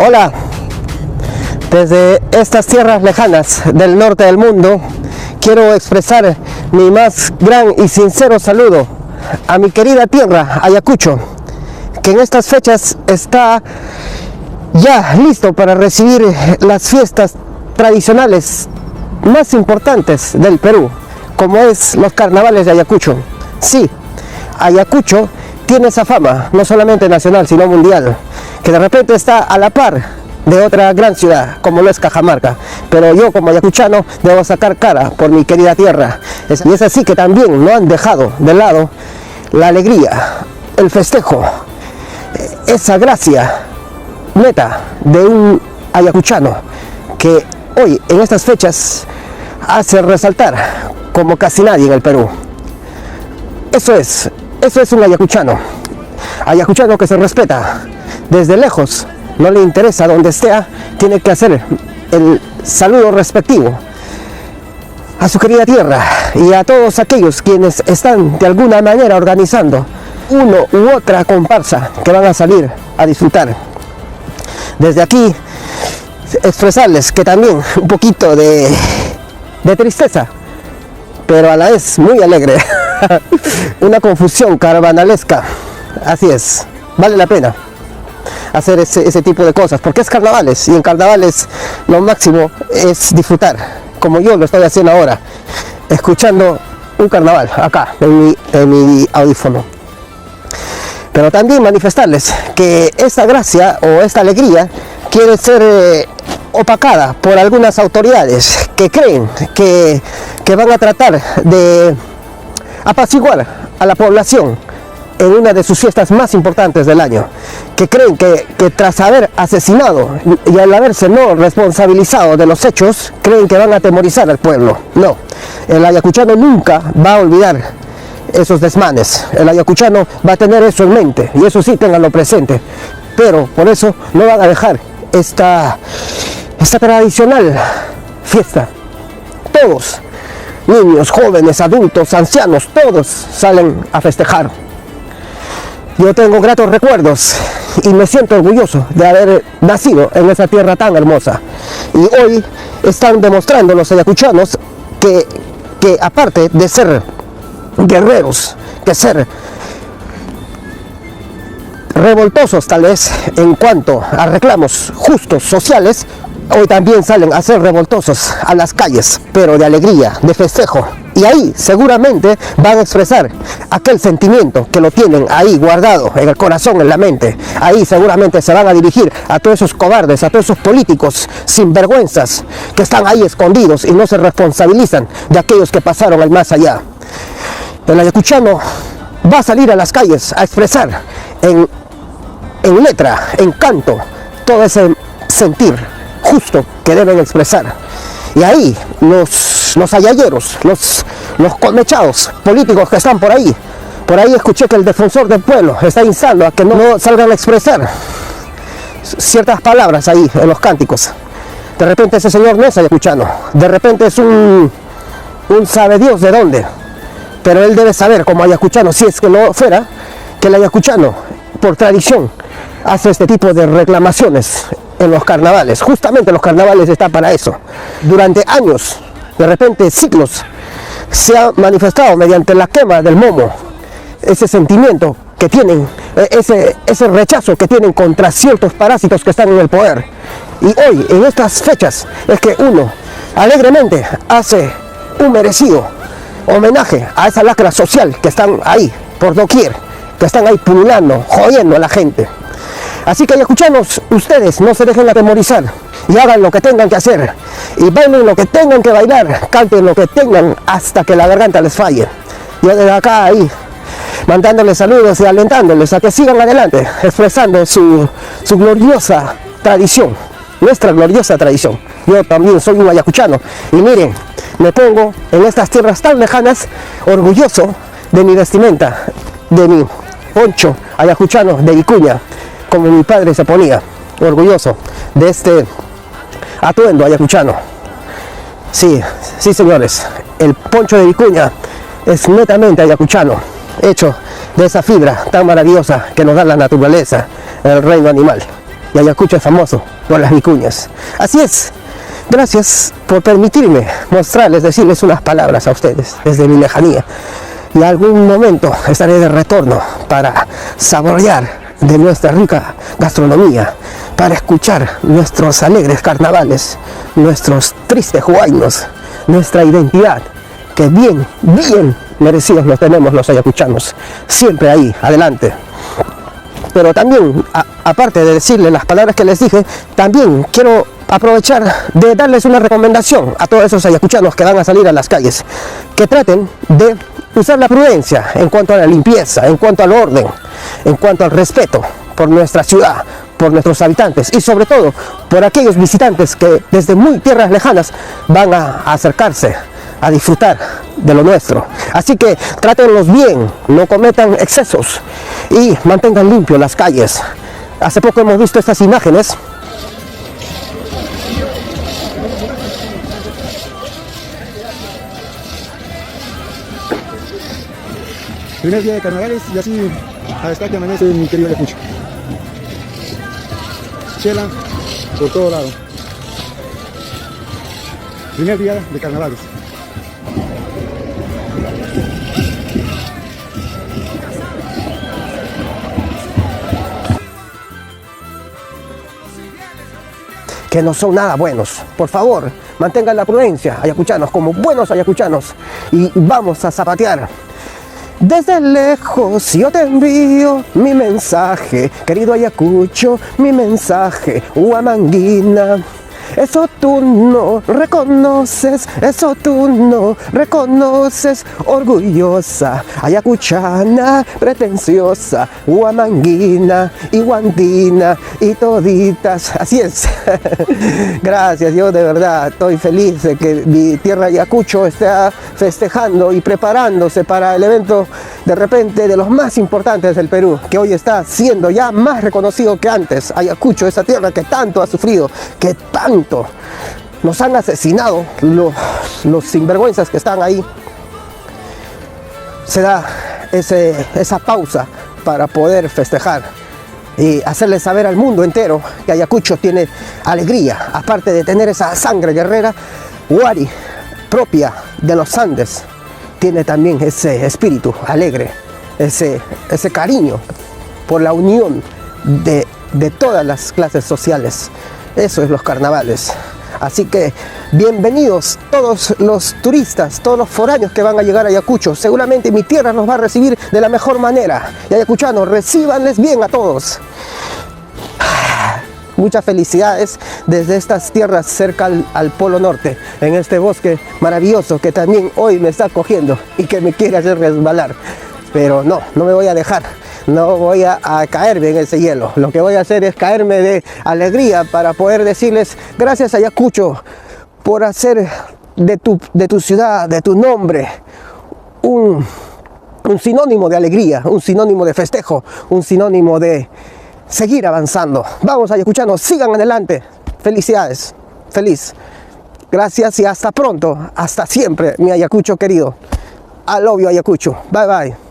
Hola, desde estas tierras lejanas del norte del mundo quiero expresar mi más gran y sincero saludo a mi querida tierra, Ayacucho, que en estas fechas está ya listo para recibir las fiestas tradicionales más importantes del Perú, como es los carnavales de Ayacucho. Sí, Ayacucho tiene esa fama, no solamente nacional, sino mundial, que de repente está a la par de otra gran ciudad, como lo es Cajamarca. Pero yo, como ayacuchano, debo sacar cara por mi querida tierra. Y es así que también no han dejado de lado la alegría, el festejo, esa gracia neta de un ayacuchano que hoy, en estas fechas, hace resaltar como casi nadie en el Perú. Eso es un ayacuchano que se respeta desde lejos, no le interesa donde esté, tiene que hacer el saludo respectivo a su querida tierra y a todos aquellos quienes están de alguna manera organizando uno u otra comparsa que van a salir a disfrutar. Desde aquí expresarles que también un poquito de tristeza, pero a la vez muy alegre, una confusión carnavalesca. Así es, vale la pena hacer ese tipo de cosas, porque es carnavales, y en carnavales lo máximo es disfrutar, como yo lo estoy haciendo ahora, escuchando un carnaval acá en mi audífono. Pero también manifestarles que esta gracia o esta alegría quiere ser opacada por algunas autoridades que creen que van a tratar de apaciguar a la población en una de sus fiestas más importantes del año, que creen que tras haber asesinado y al haberse no responsabilizado de los hechos, creen que van a atemorizar al pueblo. No, el ayacuchano nunca va a olvidar esos desmanes, el ayacuchano va a tener eso en mente, y eso sí, ténganlo presente, pero por eso no van a dejar esta tradicional fiesta. Todos, niños, jóvenes, adultos, ancianos, todos salen a festejar. Yo tengo gratos recuerdos y me siento orgulloso de haber nacido en esa tierra tan hermosa. Y hoy están demostrando los ayacuchanos que aparte de ser guerreros, que ser revoltosos tal vez en cuanto a reclamos justos sociales, hoy también salen a ser revoltosos a las calles, pero de alegría, de festejo. Y ahí seguramente van a expresar aquel sentimiento que lo tienen ahí guardado en el corazón, en la mente. Ahí seguramente se van a dirigir a todos esos cobardes, a todos esos políticos sinvergüenzas que están ahí escondidos y no se responsabilizan de aquellos que pasaron al más allá. El ayacuchano va a salir a las calles a expresar en letra, en canto, todo ese sentir justo que deben expresar. Y ahí los ayalleros, los conmechados políticos que están por ahí escuché que el defensor del pueblo está instando a que no salgan a expresar ciertas palabras ahí en los cánticos. De repente ese señor no es ayacuchano, de repente es un sabe Dios de dónde, pero él debe saber como ayacuchano, si es que no fuera, que el ayacuchano por tradición hace este tipo de reclamaciones en los carnavales. Justamente los carnavales están para eso. Durante años, de repente siglos, se ha manifestado mediante la quema del momo ese sentimiento que tienen, ese rechazo que tienen contra ciertos parásitos que están en el poder. Y hoy, en estas fechas, es que uno alegremente hace un merecido homenaje a esa lacra social que están ahí por doquier, que están ahí pululando, jodiendo a la gente. Así que ayacuchanos, ustedes no se dejen atemorizar y hagan lo que tengan que hacer y bailen lo que tengan que bailar, canten lo que tengan hasta que la garganta les falle. Yo desde acá ahí mandándoles saludos y alentándoles a que sigan adelante expresando su gloriosa tradición, nuestra gloriosa tradición. Yo también soy un ayacuchano y miren, me pongo en estas tierras tan lejanas orgulloso de mi vestimenta, de mi poncho ayacuchano de vicuña, como mi padre se ponía, orgulloso de este atuendo ayacuchano. Sí, señores, el poncho de vicuña es netamente ayacuchano, hecho de esa fibra tan maravillosa que nos da la naturaleza, el reino animal. y Ayacucho es famoso por las vicuñas. Así es. Gracias por permitirme mostrarles, decirles unas palabras a ustedes desde mi lejanía. Y algún momento estaré de retorno para saborear de nuestra rica gastronomía, para escuchar nuestros alegres carnavales, nuestros tristes huaynos, nuestra identidad, que bien merecidos los tenemos los ayacuchanos, siempre ahí, adelante. Pero también, aparte de decirles las palabras que les dije, también quiero aprovechar de darles una recomendación a todos esos ayacuchanos que van a salir a las calles, que traten de usar la prudencia en cuanto a la limpieza, en cuanto al orden, en cuanto al respeto por nuestra ciudad, por nuestros habitantes y sobre todo por aquellos visitantes que desde muy tierras lejanas van a acercarse a disfrutar de lo nuestro. Así que trátenlos bien, no cometan excesos y mantengan limpio las calles. Hace poco hemos visto estas imágenes. Primer día de carnavales y así hasta que amanece mi querido Ayacucho. Chela por todo lado. Primer día de carnavales. Que no son nada buenos. Por favor, mantengan la prudencia, ayacuchanos, como buenos ayacuchanos, y vamos a zapatear. Desde lejos yo te envío mi mensaje, querido Ayacucho, mi mensaje, Huamanguina. Eso tú no reconoces, eso tú no reconoces, orgullosa, ayacuchana, pretenciosa, huamanguina y guandina y toditas. Así es. Gracias, yo de verdad estoy feliz de que mi tierra Ayacucho esté festejando y preparándose para el evento de repente de los más importantes del Perú, que hoy está siendo ya más reconocido que antes. Ayacucho, esa tierra que tanto ha sufrido, que tanto nos han asesinado los sinvergüenzas que están ahí. Se da esa pausa para poder festejar y hacerle saber al mundo entero que Ayacucho tiene alegría, aparte de tener esa sangre guerrera, Huari, propia de los Andes, tiene también ese espíritu alegre, ese cariño por la unión de todas las clases sociales. Eso es los carnavales. Así que bienvenidos todos los turistas, todos los foráneos que van a llegar a Ayacucho. Seguramente mi tierra los va a recibir de la mejor manera. Y ayacuchanos, recíbanles bien a todos. Muchas felicidades desde estas tierras cerca al Polo Norte, en este bosque maravilloso que también hoy me está cogiendo y que me quiere hacer resbalar. Pero no me voy a dejar. No voy a caerme en ese hielo. Lo que voy a hacer es caerme de alegría para poder decirles gracias Ayacucho por hacer de tu ciudad, de tu nombre, un sinónimo de alegría, un sinónimo de festejo, un sinónimo de seguir avanzando. Vamos ayacuchanos, sigan adelante. Felicidades, feliz. Gracias y hasta pronto, hasta siempre, mi Ayacucho querido. I love you, Ayacucho. Bye bye.